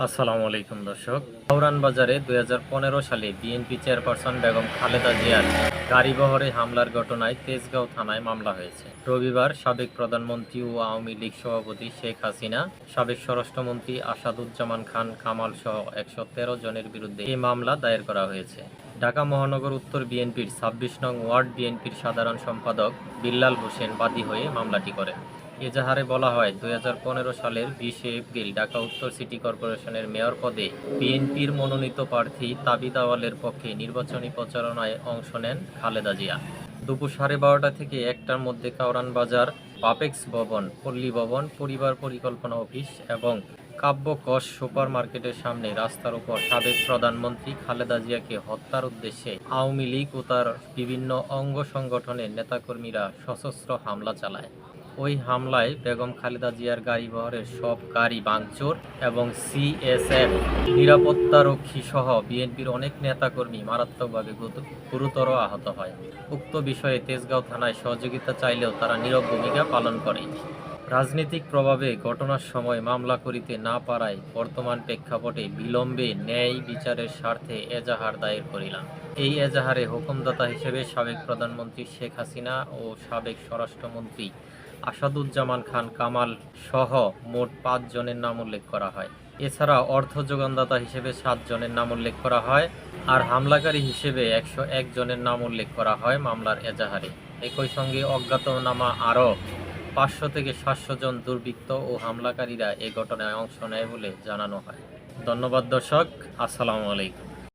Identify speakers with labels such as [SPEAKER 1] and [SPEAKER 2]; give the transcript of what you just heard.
[SPEAKER 1] আসসালামু আলাইকুম দর্শক। কাউরান বাজারে ২০১৫ সালে বিএনপি চেয়ারপারসন বেগম খালেদা জিয়ার গাড়িবহরে হামলার ঘটনায় তেজগাঁও থানায় মামলা হয়েছে। রবিবার সাবেক প্রধানমন্ত্রী ও আওয়ামী লীগ সভাপতি শেখ হাসিনা, সাবেক স্বরাষ্ট্রমন্ত্রী আসাদুজ্জামান খান কামাল সহ ১১৩ জনের বিরুদ্ধে এই মামলা দায়ের করা হয়েছে। ঢাকা মহানগর উত্তর বিএনপির ২৬ নং ওয়ার্ড বিএনপির সাধারণ সম্পাদক বিল্লাল হোসেন বাদী হয়ে মামলাটি করেন। এজাহারে বলা হয়, ২০১৫ সালের ২০ এপ্রিল ঢাকা উত্তর সিটি কর্পোরেশনের মেয়র পদে বিএনপির মনোনীত প্রার্থী তাবিদ আওয়ালের পক্ষে নির্বাচনী প্রচারণায় অংশ নেন খালেদা জিয়া। দুপুর 12:30 থেকে 1টার মধ্যে কাউরান বাজার বাপেক্স ভবন, পল্লী ভবন, পরিবার পরিকল্পনা অফিস এবং কাব্যকোষ সুপার মার্কেটের সামনে রাস্তার উপর সাবেক প্রধানমন্ত্রী খালেদা জিয়াকে হত্যার উদ্দেশ্যে আওয়ামী লীগ ও তার বিভিন্ন অঙ্গ সংগঠনের নেতাকর্মীরা সশস্ত্র হামলা চালায়। ওই হামলায় বেগম খালেদা জিয়ার গাড়িবহরের সব গাড়ি ভাঙচুর এবং সিএসএফ নিরাপত্তারক্ষী সহ বিএনপির অনেক নেতাকর্মী মারাত্মকভাবে গুরুতর আহত হয়। উক্ত বিষয়ে তেজগাঁও থানায় সহযোগিতা চাইলেও তারা নীরব ভূমিকা পালন করে। রাজনৈতিক প্রভাবে ঘটনার সময় মামলা করিতে না পারায় বর্তমান প্রেক্ষাপটে বিলম্বে ন্যায় বিচারের স্বার্থে এজাহার দায়ের করিলাম। এই এজাহারে হুকুমদাতা হিসেবে সাবেক প্রধানমন্ত্রী শেখ হাসিনা ও সাবেক স্বরাষ্ট্রমন্ত্রী আসাদুজ্জামান খান কামাল সহ মোট ৫ জনের নাম উল্লেখ করা হয়। এছাড়া অর্থ যোগানদাতা হিসেবে ৭ জনের নাম উল্লেখ করা হয়, আর হামলাকারী হিসেবে ১০১ জনের নাম উল্লেখ করা হয় মামলার এজাহারে। একই সঙ্গে অজ্ঞাতনামা আরও ৫০০ থেকে ৭০০ জন দুর্বৃত্ত ও হামলাকারীরা এ ঘটনায় অংশ নেয় বলে জানানো হয়। ধন্যবাদ দর্শক। আসসালামু আলাইকুম।